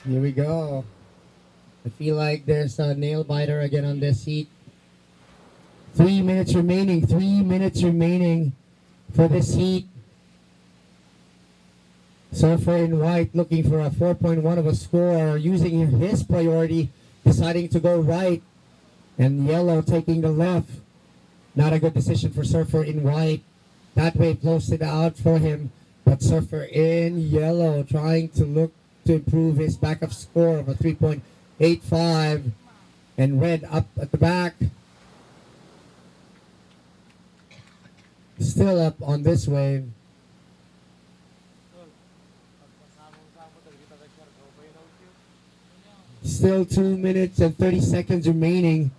Here we go. I feel like there's a nail biter again on this heat. 3 minutes remaining. 3 minutes remaining for this heat. Surfer in white looking for a 4.1 of a score, using his priority, deciding to go right, and yellow taking the left. Not a good decision for Surfer in white. That way closed it out for him, but Surfer in yellow trying to look to improve his backup score of a 3.85, and red up at the back. Still up on this wave. Still 2 minutes and 30 seconds remaining.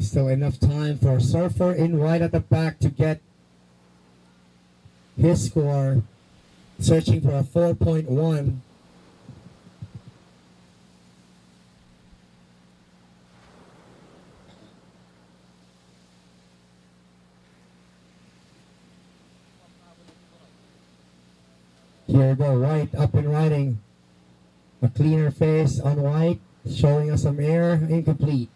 Still enough time for Surfer in white at the back to get his score. Searching for a 4.1. Here we go, white up and riding. A cleaner face on white, showing us some air, incomplete.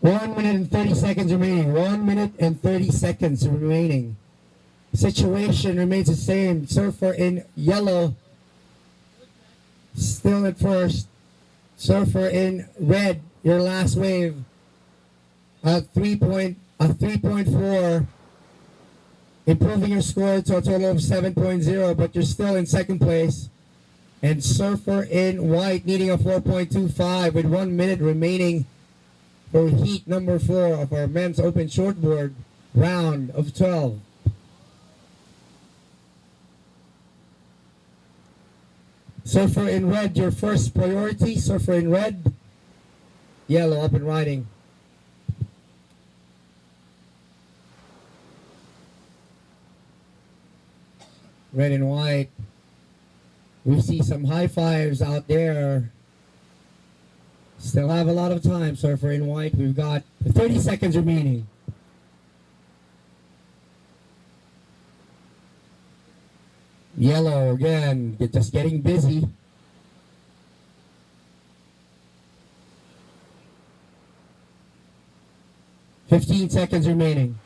One minute and 30 seconds remaining. 1 minute and 30 seconds remaining. Situation remains the same. Surfer in yellow still at first. Surfer in red, your last wave. A 3.4. Improving your score to a total of 7.0, but you're still in second place. And Surfer in white needing a 4.25 with 1 minute remaining for heat number 4 of our men's open shortboard round of 12. Surfer in red, your first priority. Surfer in red. Yellow up and riding. Red and white. We see some high fives out there. Still have a lot of time, Surfer in white. We've got 30 seconds remaining. Yellow again, just getting busy. $15 seconds remaining.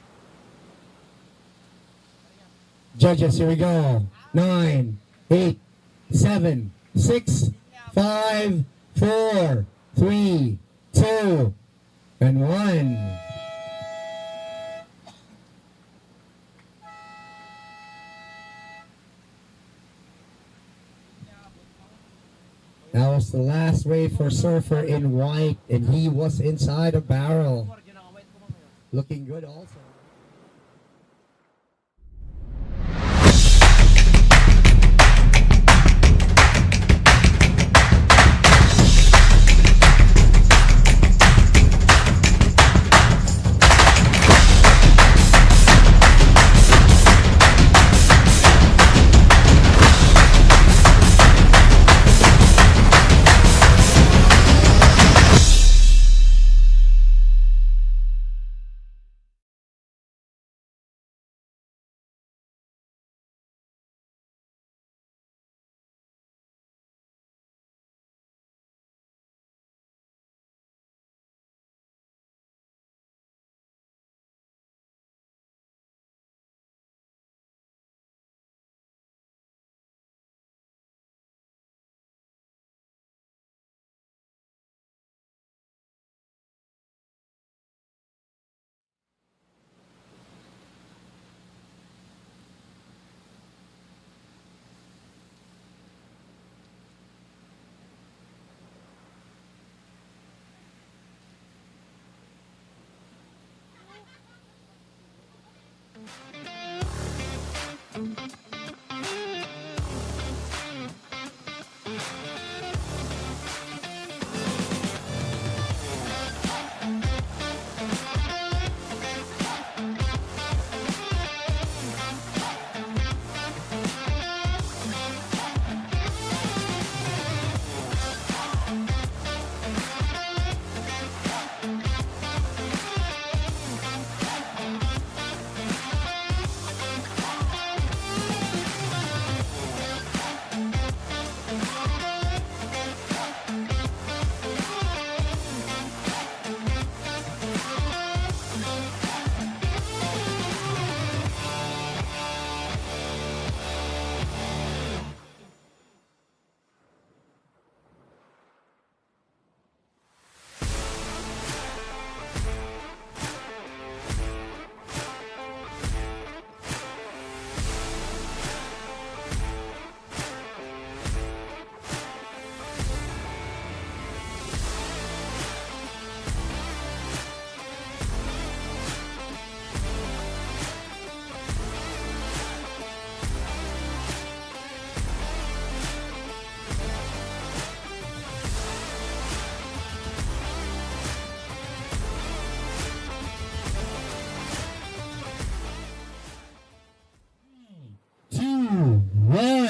Judges, here we go. 9, 8, 7, 6, 5, 4, 3, 2, and 1. That was the last wave for Surfer in white, and he was inside a barrel. Looking good also.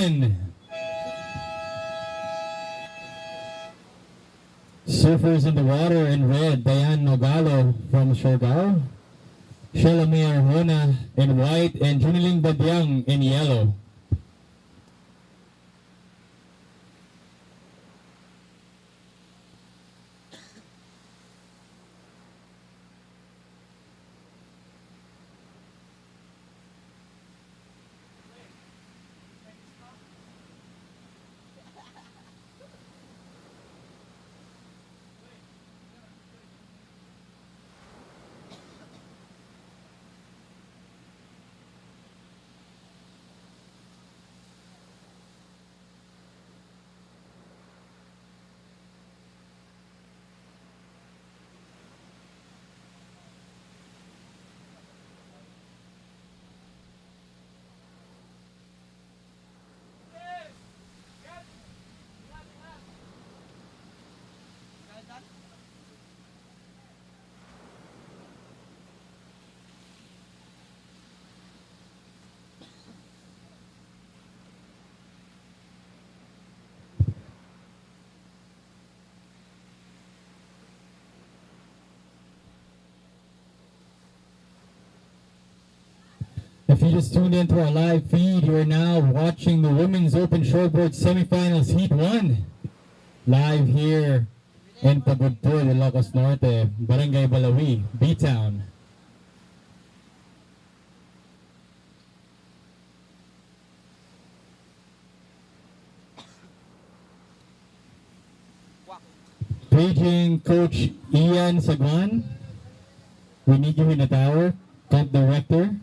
1. Surfers in the water in red, Diane Nogalo from Siargao. Shalami Arjona in white and Juniling Badyang in yellow. If you just tuned into our live feed, you are now watching the Women's Open Shortboard Semifinals Heat 1. Live here in Pagudpud, Ilocos Norte, Barangay Balawi, B-Town. Paging Coach Ian Sagwan. We need you in the tower. Camp Director.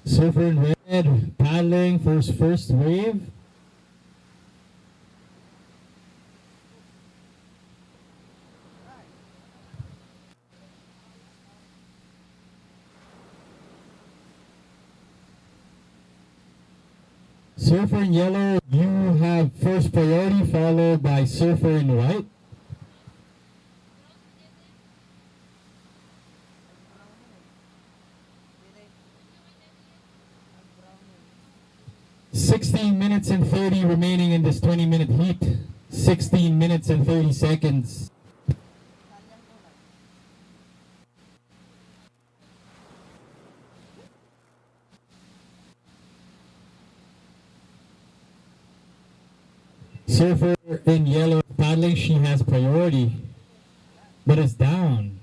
Surfer in red, paddling for his first wave. Surfer in yellow, you have first priority, followed by surfer in white. Minutes and 30 remaining in this 20-minute heat. 16 minutes and 30 seconds. Surfer in yellow paddling, she has priority, but it's down.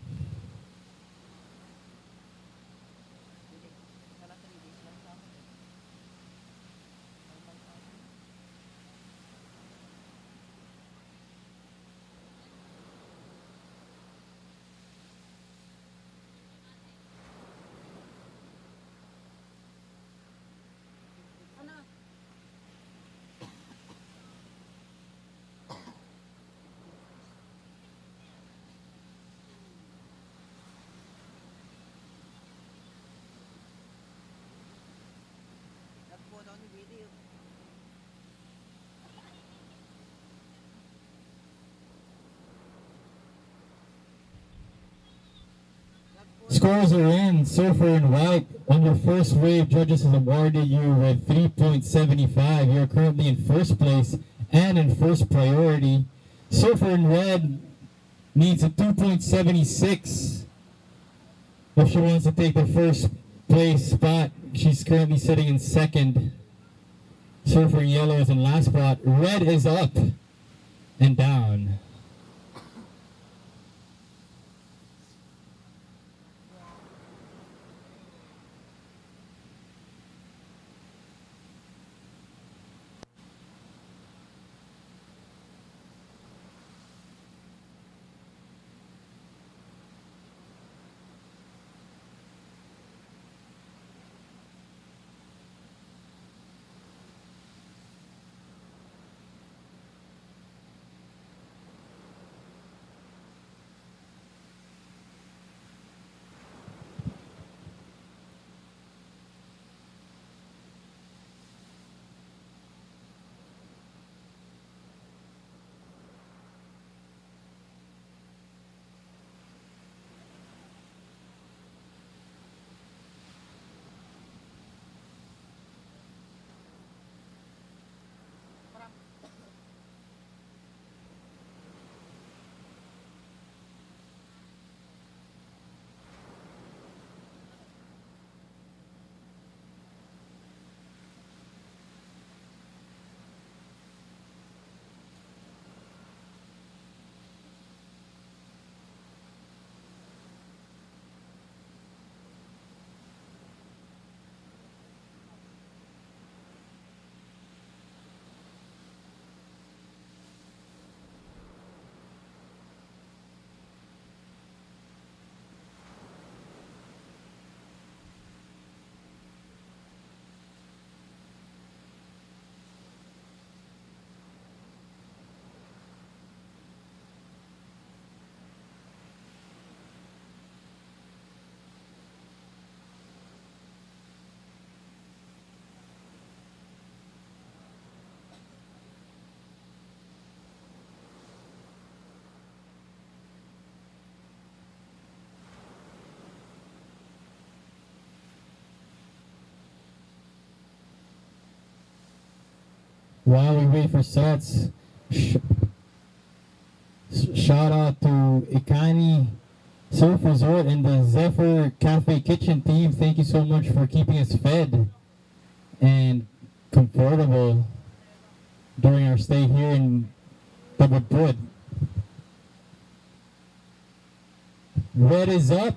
Scores are in. Surfer in white. On your first wave, judges has awarded you with 3.75. You're currently in first place and in first priority. Surfer in red needs a 2.76 if she wants to take the first place spot. She's currently sitting in second. Surfer in yellow is in last spot. Red is up. and down. While we wait for sets, shout out to Ikani Surf Resort and the Zephyr Cafe Kitchen team. Thank you so much for keeping us fed and comfortable during our stay here in Pagudpud. Red is up.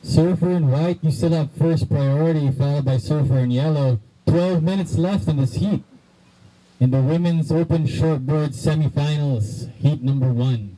Surfer in white, you still have first priority, followed by Surfer in yellow. 12 minutes left in this heat. In the women's open shortboard semifinals, heat number 1.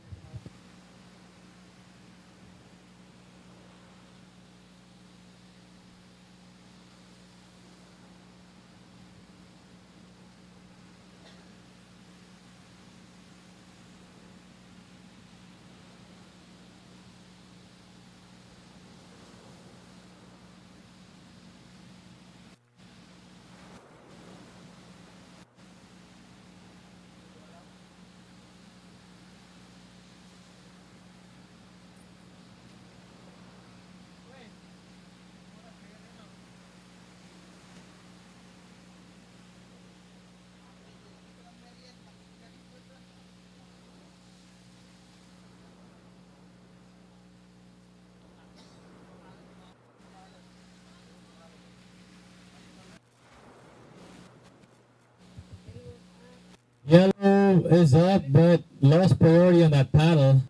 Yellow is up, but lost priority on that paddle.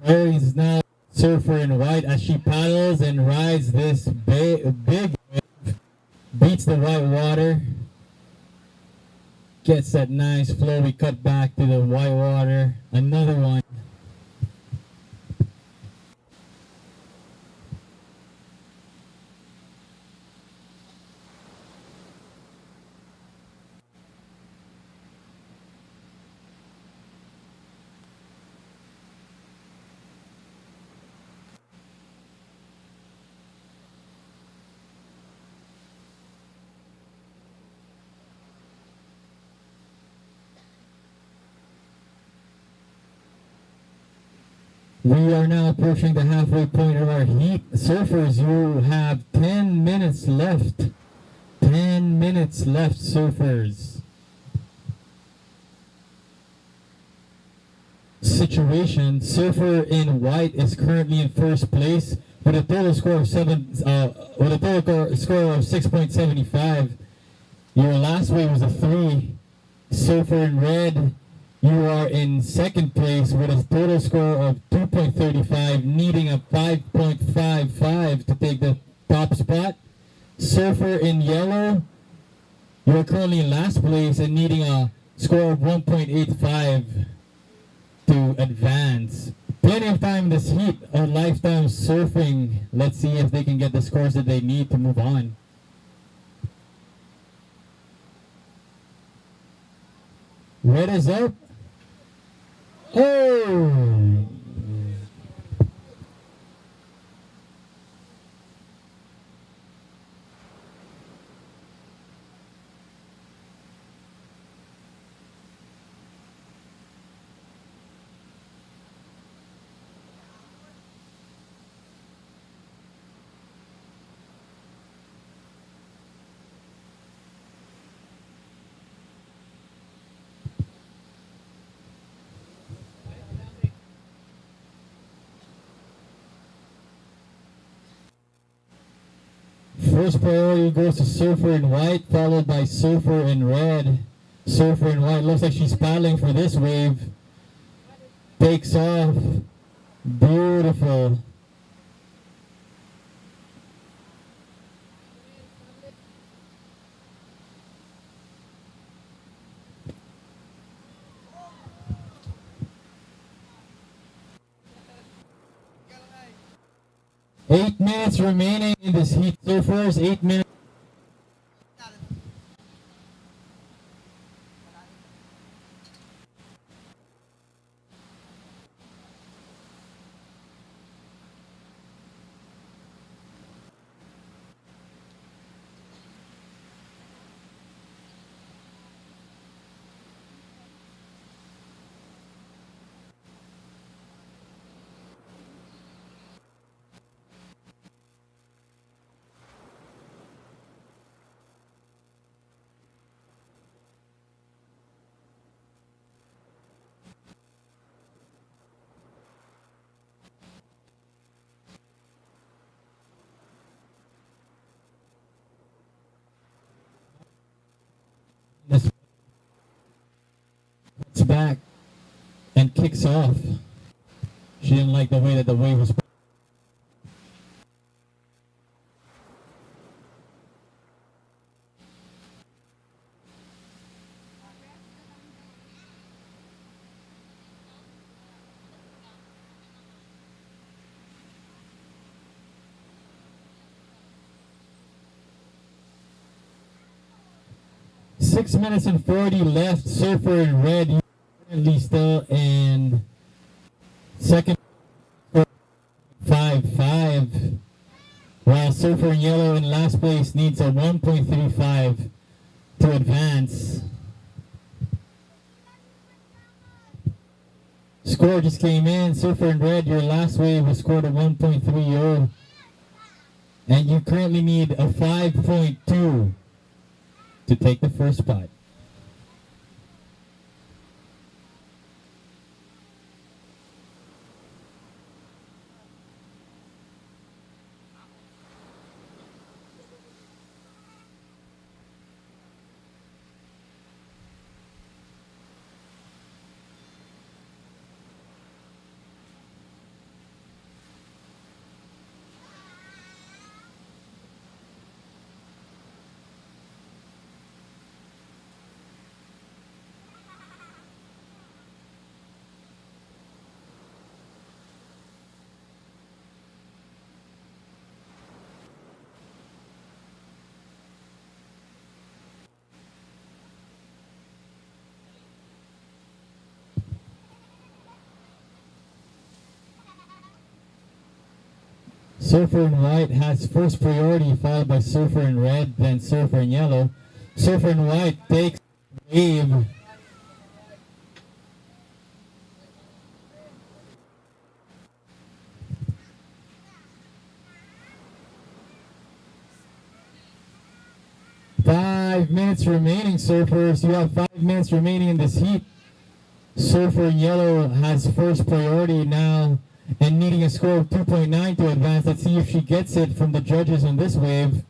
Priority is now Surfer in white as she paddles and rides this big wave, beats the white water, gets that nice flow. We cut back to the white water. Another one. We are now approaching the halfway point of our heat. Surfers, you have 10 minutes left. 10 minutes left, surfers. Situation, surfer in white is currently in first place with a total score of 6.75. Your last wave was a 3. Surfer in red, you are in second place with a total score of 2.35, needing a 5.55 to take the top spot. Surfer in yellow, you are currently in last place and needing a score of 1.85 to advance. Plenty of time in this heat. A lifetime surfing. Let's see if they can get the scores that they need to move on. Red is up. Oh! First priority goes to surfer in white, followed by surfer in red. Surfer in white looks like she's paddling for this wave. Takes off. Beautiful. Eight minutes remaining in this heat. Surfers, 8 minutes. It's back and kicks off. She didn't like the way that the wave was. 6 minutes and 40 left. Surfer in red currently still in second, 5-5. While Surfer in yellow in last place needs a 1.35 to advance. Score just came in. Surfer in red, your last wave was scored a 1.30. And you currently need a 5.2 to take the first spot. Surfer in white has first priority, followed by Surfer in red, then Surfer in yellow. Surfer in white takes wave. minutes remaining, surfers. You have 5 minutes remaining in this heat. Surfer in yellow has first priority now and needing a score of 2.9 to advance. Let's see if she gets it from the judges on this wave.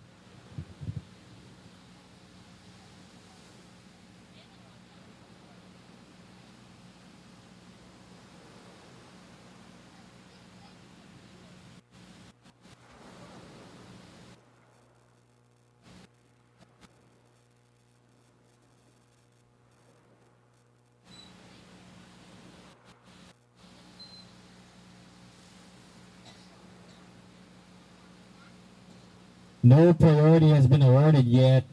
No priority has been awarded yet.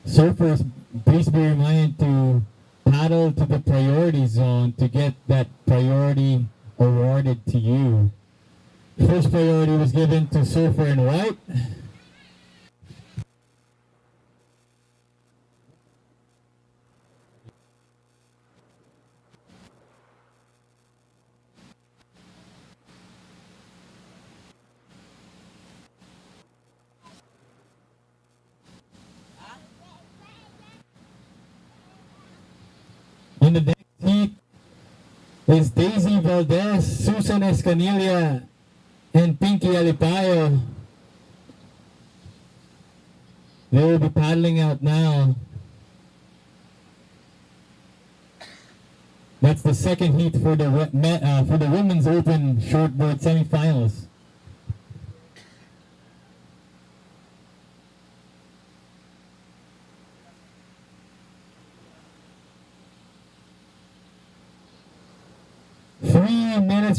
Surfers, please be reminded to paddle to the priority zone to get that priority awarded to you. First priority was given to surfer in white. In the next heat is Daisy Valdez, Susan Escanilla, and Pinky Alipayo. They will be paddling out now. That's the second heat for the Women's Open Shortboard semifinals.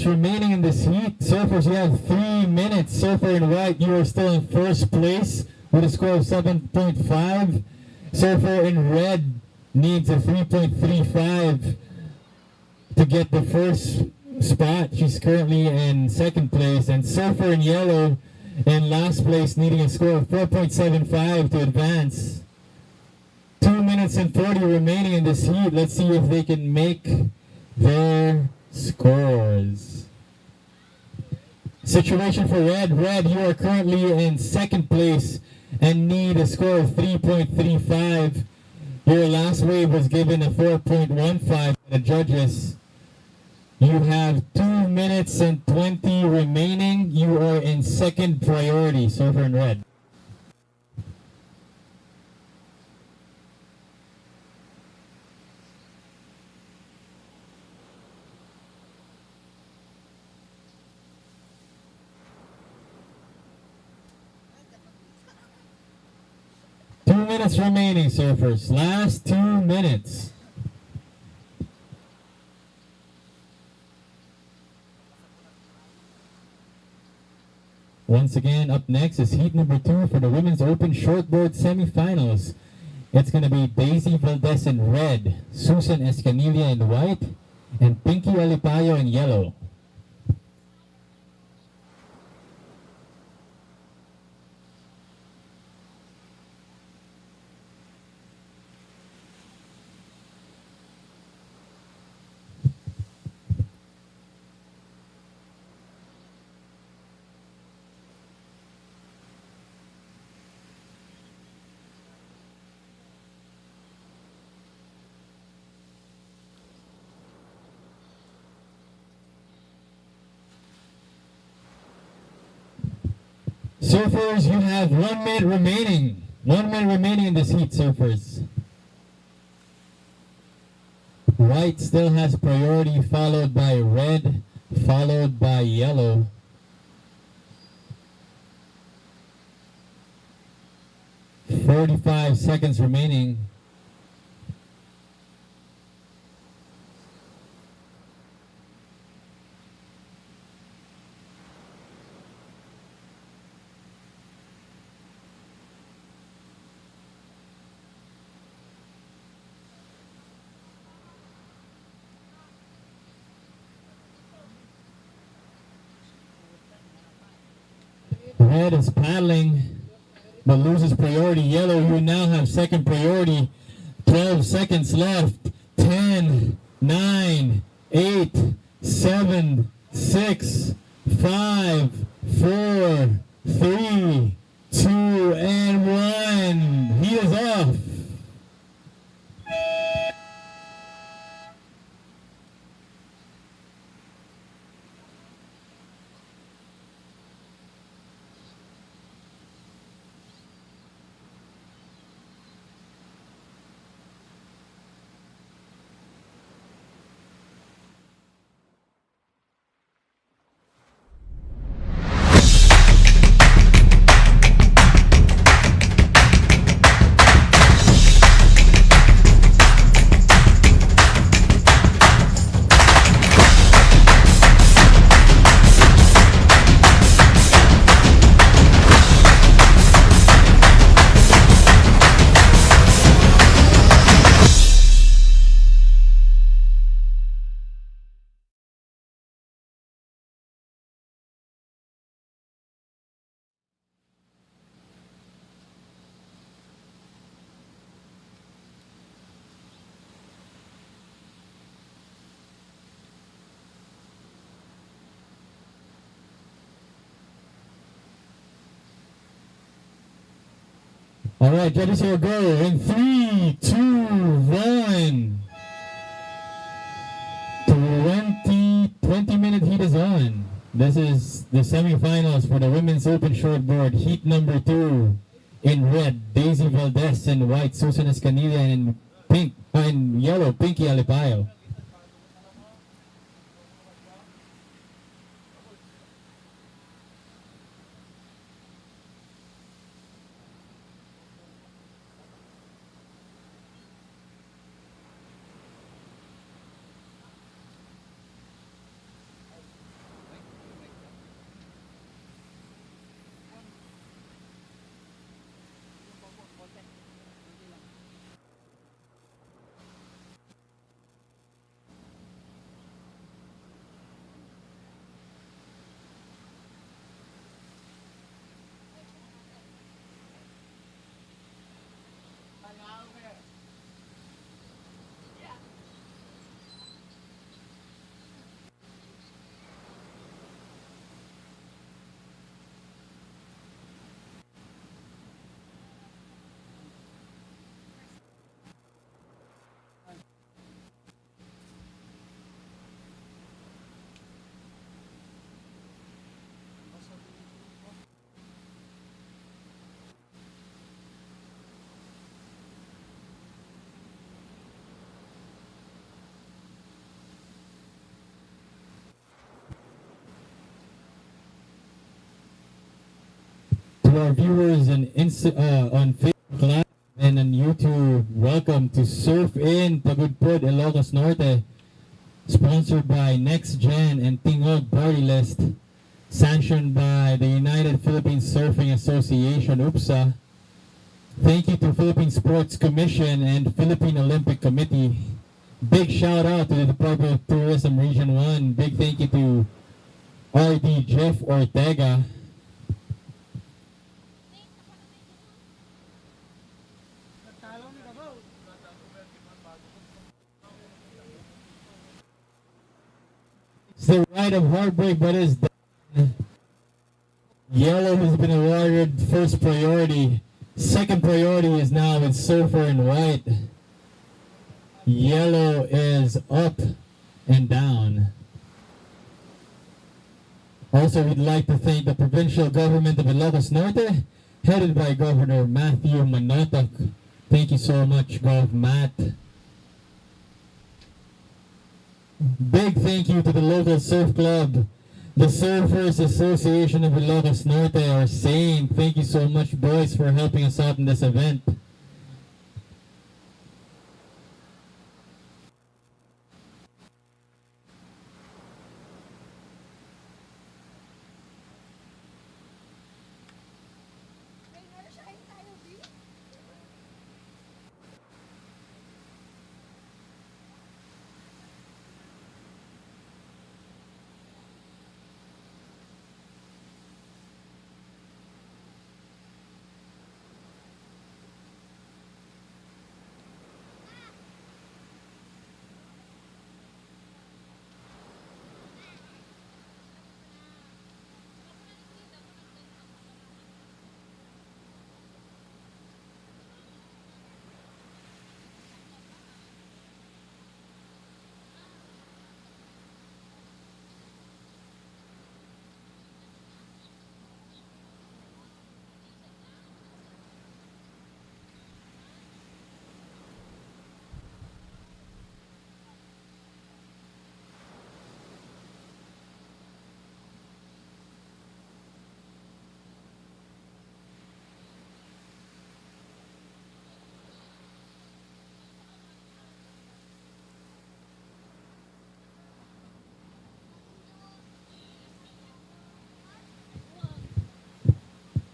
Remaining in this heat. Surfers, you have 3 minutes. Surfer in white, you are still in first place with a score of 7.5. Surfer in red needs a 3.35 to get the first spot. She's currently in second place. And surfer in yellow in last place, needing a score of 4.75 to advance. 2 minutes and 40 remaining in this heat. Let's see if they can make their scores. Situation for red. Red, you are currently in second place and need a score of 3.35. Your last wave was given a 4.15 by the judges. You have 2 minutes and 20 remaining. You are in second priority, surfer in red. Minutes remaining, surfers. Last 2 minutes. Once again, up next is heat number 2 for the Women's Open Shortboard semifinals. It's going to be Daisy Valdez in red, Susan Escanilla in white, and Pinky Alipayo in yellow. Surfers, you have 1 minute remaining. 1 minute remaining in this heat, surfers. White still has priority, followed by red, followed by yellow. "45 seconds remaining. Red is paddling, but loses priority. Yellow, you now have second priority. 12 seconds left. 10, 9, 8, 7, 6, 5, 4, 3, 2, and 1. He is off. All right, judges will go in 3, 2, 1. 20-minute heat is on. This is the semifinals for the women's open shortboard heat number 2. In red, Daisy Valdez. In white, Susan Escanilla. And in pink, in yellow, Pinky Alipayo. To our viewers on Facebook Live and on YouTube, welcome to Surfin, Pagudpud, Ilocos Norte, sponsored by NextGen and Tingog Party List, sanctioned by the United Philippine Surfing Association, UPSA. Thank you to Philippine Sports Commission and Philippine Olympic Committee. Big shout out to the Department of Tourism Region 1. Big thank you to RD Jeff Ortega. It's the ride of heartbreak, but it's done. Yellow has been awarded first priority. Second priority is now with Surfer in white. Yellow is up and down. Also, we'd like to thank the provincial government of Ilocos Norte, headed by Governor Matthew Manotoc. Thank you so much, Gov. Matt. Big thank you to the local surf club, the Surfers Association of Ilocos Norte, are saying thank you so much, boys, for helping us out in this event.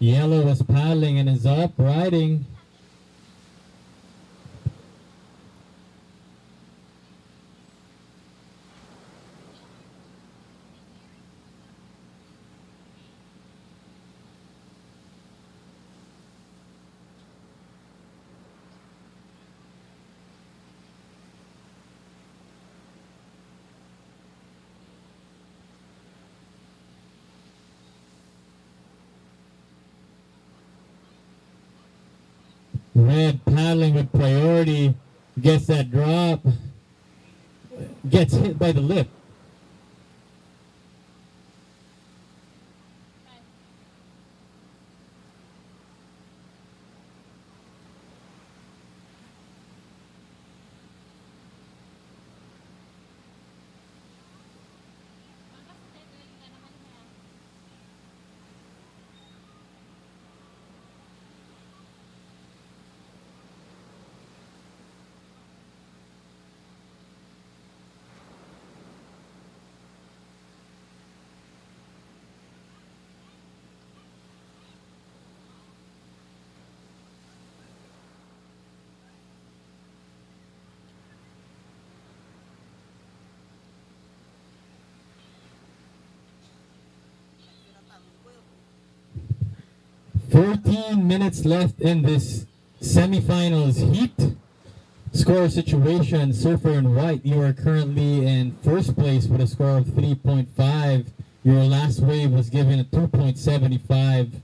Yellow is paddling and is up riding. Red paddling with priority, gets that drop, gets hit by the lip. Minutes left in this semifinals heat. Score situation, Surfer in white, you are currently in first place with a score of 3.5. Your last wave was given a 2.75.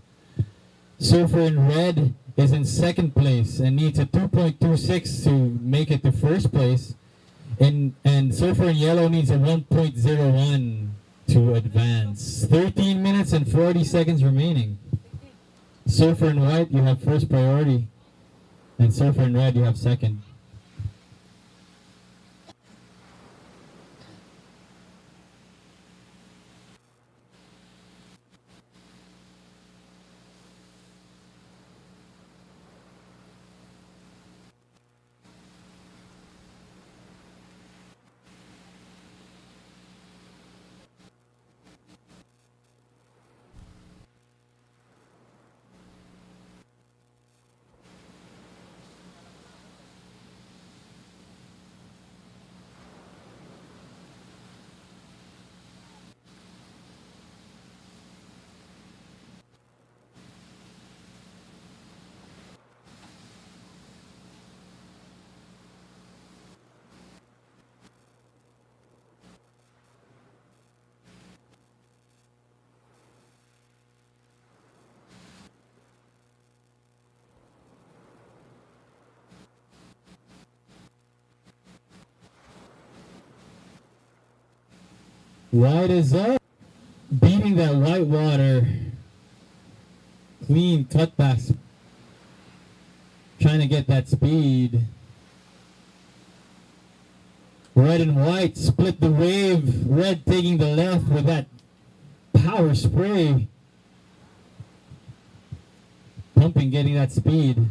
Surfer in red is in second place and needs a 2.26 to make it to first place. And Surfer in yellow needs a 1.01 to advance. 13 minutes and 40 seconds remaining. Surfer in white, you have first priority. And Surfer in red, you have second. White is up, beating that white water. Clean cutbacks, trying to get that speed. Red and white split the wave. Red taking the left with that power spray. Pumping, getting that speed.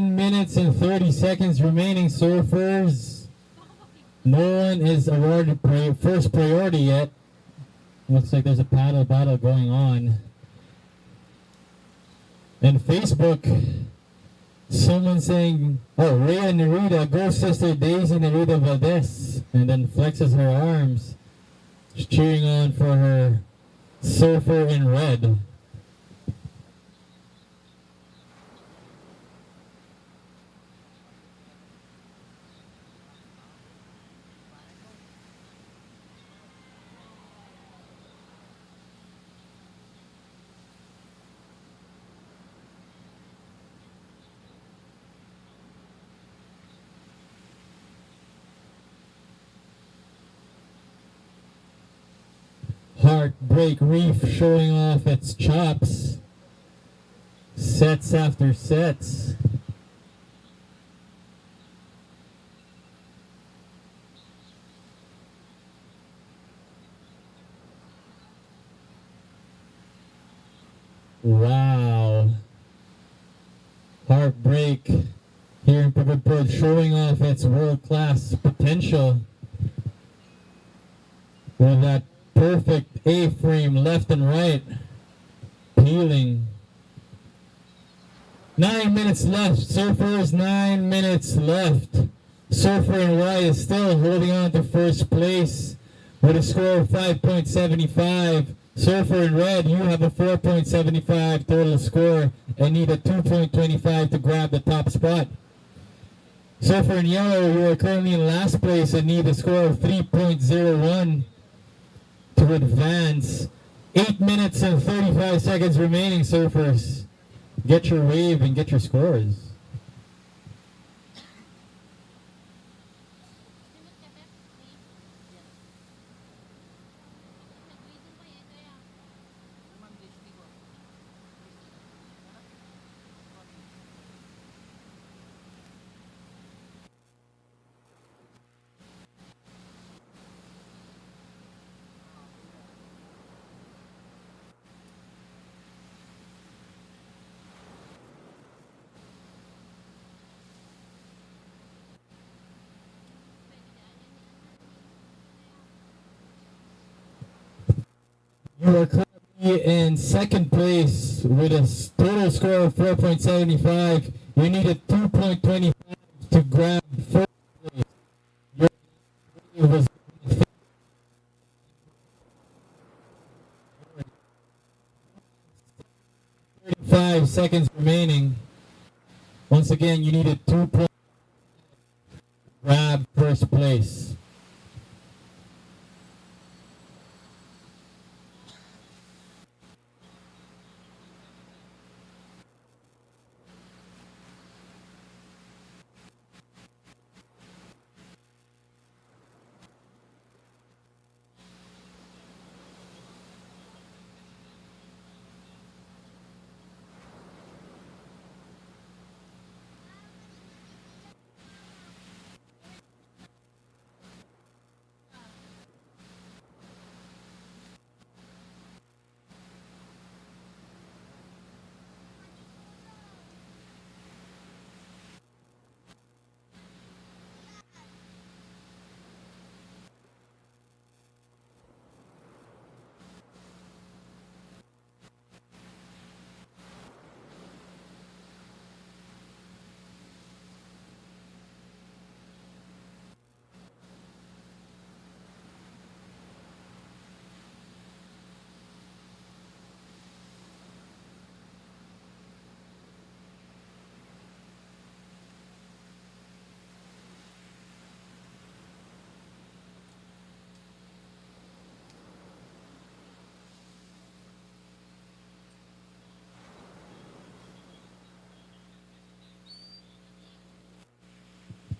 Minutes and 30 seconds remaining, surfers. No one is awarded first priority yet. Looks like there's a paddle battle going on. And Facebook, someone saying, oh, Rhea Nerida, go sister Daisy Nerida Valdez. And then flexes her arms. She's cheering on for her surfer in red. Heartbreak Reef showing off its chops. Sets after sets. Wow. Heartbreak here in Pagudpud showing off its world-class potential with that perfect A-frame left and right. Peeling. 9 minutes left. Surfers, 9 minutes left. Surfer in white is still holding on to first place with a score of 5.75. Surfer in red, you have a 4.75 total score and need a 2.25 to grab the top spot. Surfer in yellow, you are currently in last place and need a score of 3.01 to advance. 8 minutes and 35 seconds remaining, surfers. Get your wave and get your scores. You are currently in second place with a total score of 4.75. You need a 2.25 to grab first place. Your was 35 seconds remaining. Once again, you need a 2 point grab first place.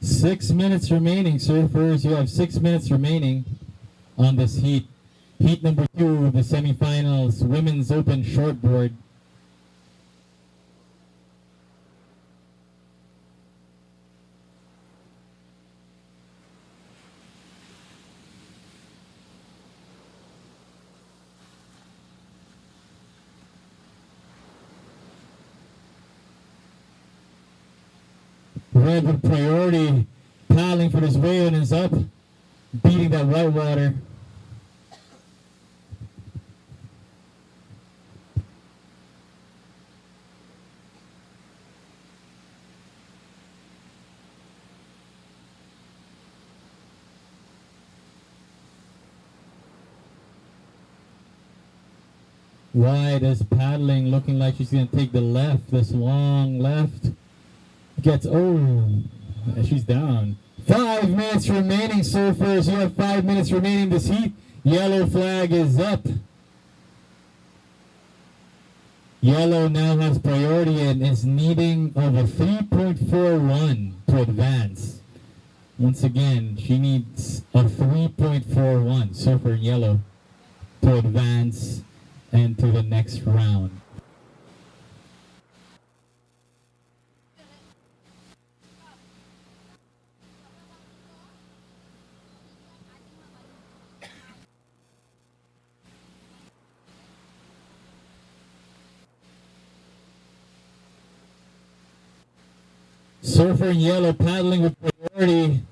Six minutes remaining, surfers. You have 6 minutes remaining on this heat. Heat number 2 of the semifinals, Women's Open Shortboard. Red with priority, paddling for this wave and is up, beating that white water. White is paddling, looking like she's going to take the left, this long left. Gets, oh, she's down. 5 minutes remaining, surfers. You have 5 minutes remaining this heat. Yellow flag is up. Yellow now has priority and is needing of a 3.41 to advance. Once again, she needs a 3.41, surfer in yellow, to to advance and to the next round. Surfer in yellow paddling with priority.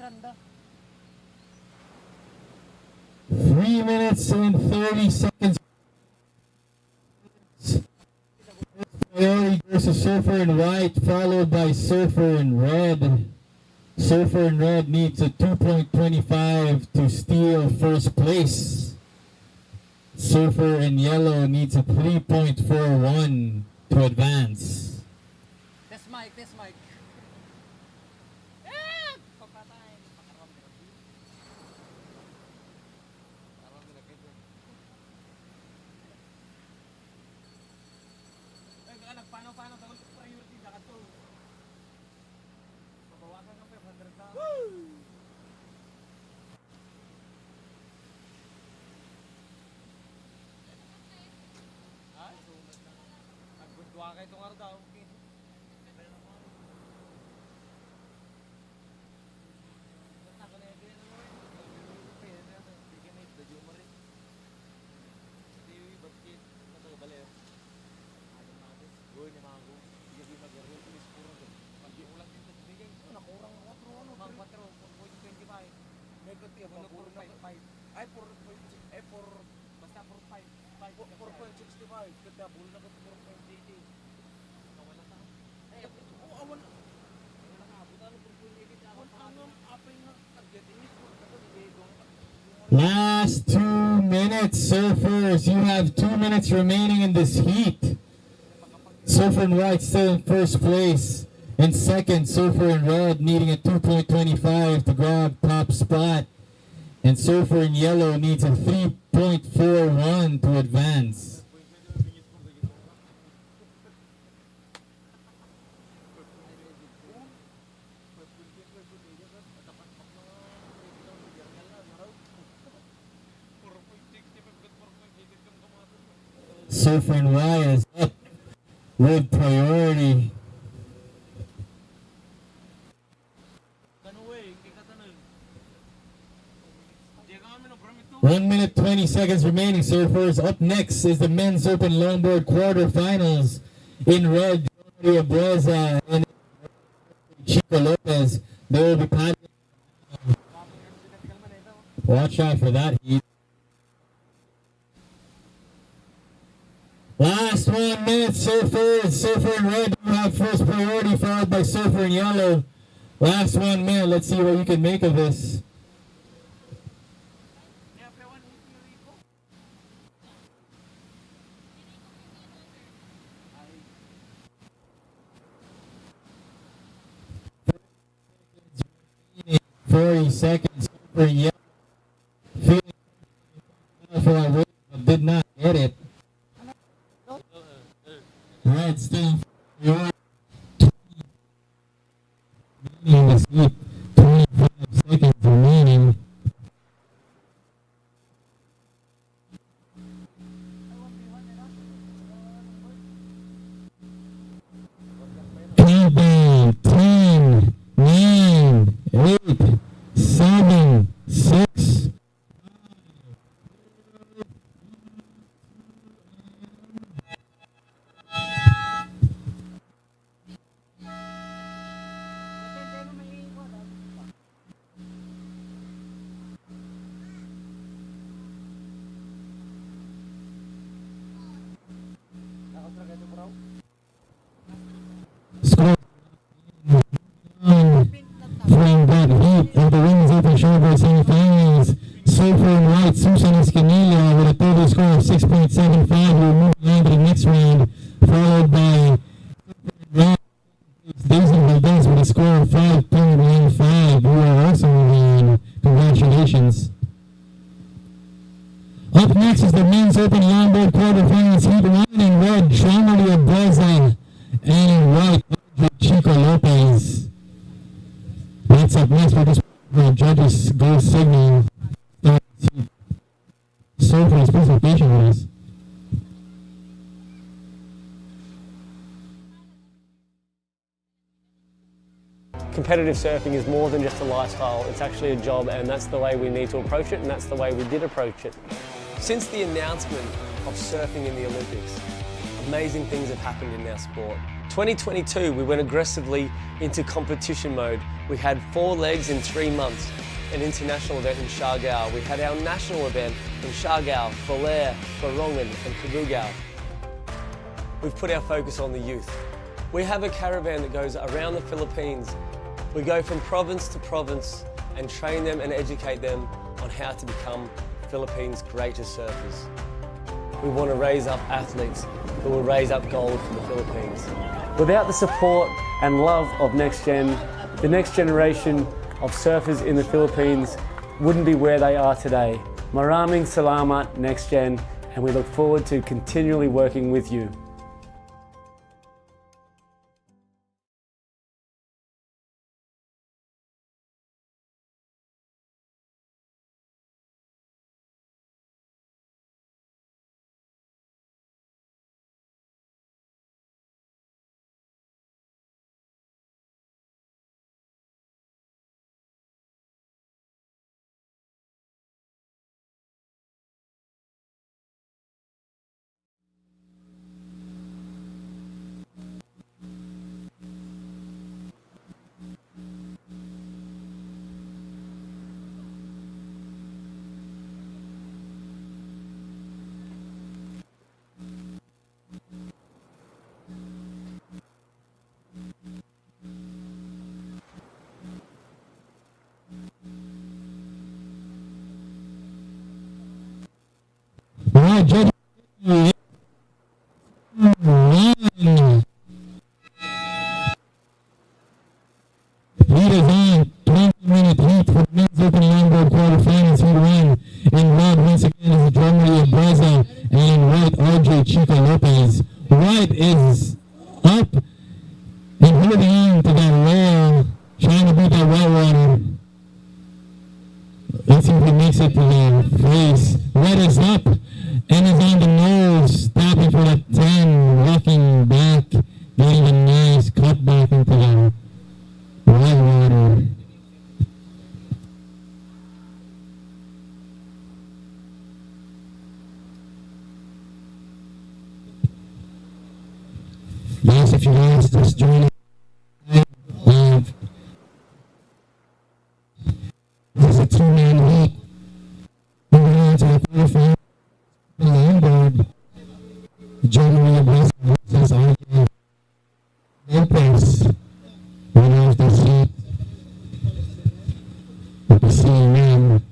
Iranda. 3 minutes and 30 seconds. Priority goes to Surfer in white, followed by Surfer in red. Surfer in red needs a 2.25 to steal first place. Surfer in yellow needs a 3.41 to advance. Test mic, test mic. Papatay. Paano sa priority na ito? Pabawasan ka pa 100 na. Woo! Ay, sumat na. Nagbudwa ka itong araw. Ay, 4.65. Basta 4.5. 4.65. Kita bulan na ko 4.80. Nawala ka. Ay, awan. Wala ka. Buta na 4.80. Ang apay na target ini ko Last 2 minutes, Surfers. You have 2 minutes remaining in this heat. Surfer in white still in first place. In second, Surfer in red needing a 2.25 to grab top spot. And Surfer in yellow needs a 3.41 to advance. Surfer in white is up with priority. 1 minute 20 seconds remaining, Surfers. Up next is the men's open longboard quarterfinals. In red, Romualdez and Chico Lopez. They will be paddling. Watch out for that heat. Last 1 minute, Surfers. Surfer in red will have first priority, followed by Surfer in yellow. Last 1 minute. Let's see what you can make of this. Seconds for yellow. Feeling for a win, but did not get it. Red still in the sleep. 25 seconds remaining. Countdown. 10, 9, 8, 7, 6, 5. quarterfinals, heat 1 in red, Romualdez, and in white, Chico Lopez. That's up next for this judges go signal. So for his presentation with us. Competitive surfing is more than just a lifestyle, it's actually a job, and that's the way we need to approach it, and that's the way we did approach it. Since the announcement of surfing in the Olympics, amazing things have happened in our sport. 2022, we went aggressively into competition mode. We had 4 legs in 3 months, an international event in Siargao. We had our national event in Siargao, Belair, Borongan and Cagugao. We've put our focus on the youth. We have a caravan that goes around the Philippines. We go from province to province and train them and educate them on how to become Philippines' greatest surfers. We want to raise up athletes who will raise up gold for the Philippines. Without the support and love of NextGen, the next generation of surfers in the Philippines wouldn't be where they are today. Maraming salamat, NextGen, and we look forward to continually working with you. Alright, judges. Leaders on 20-minute heat for men's open longboard quarterfinals. Heat 1 in red once again is Romualdez, and in white RJ Chico Lopez. White is up and holding on to that rail, trying to beat that white water. Let's see if he makes it to the face. Red is up and is on the nose, stopping for the 10, walking back, getting a nice cut back into the white water. Yes, if you guys just join us, this is a 2-man heat. Moving on to the quarterfinals. The longboard, Germany versus RJ Lopez. Winner of this heat. We'll be seeing him.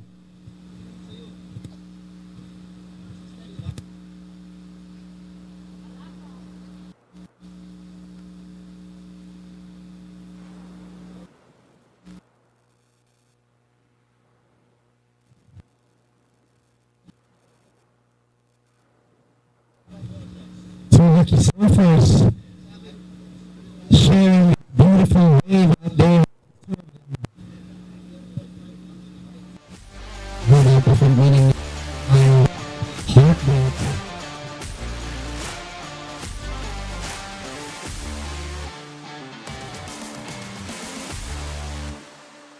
Lucky surfers sharing beautiful wave out there. Good out from winning.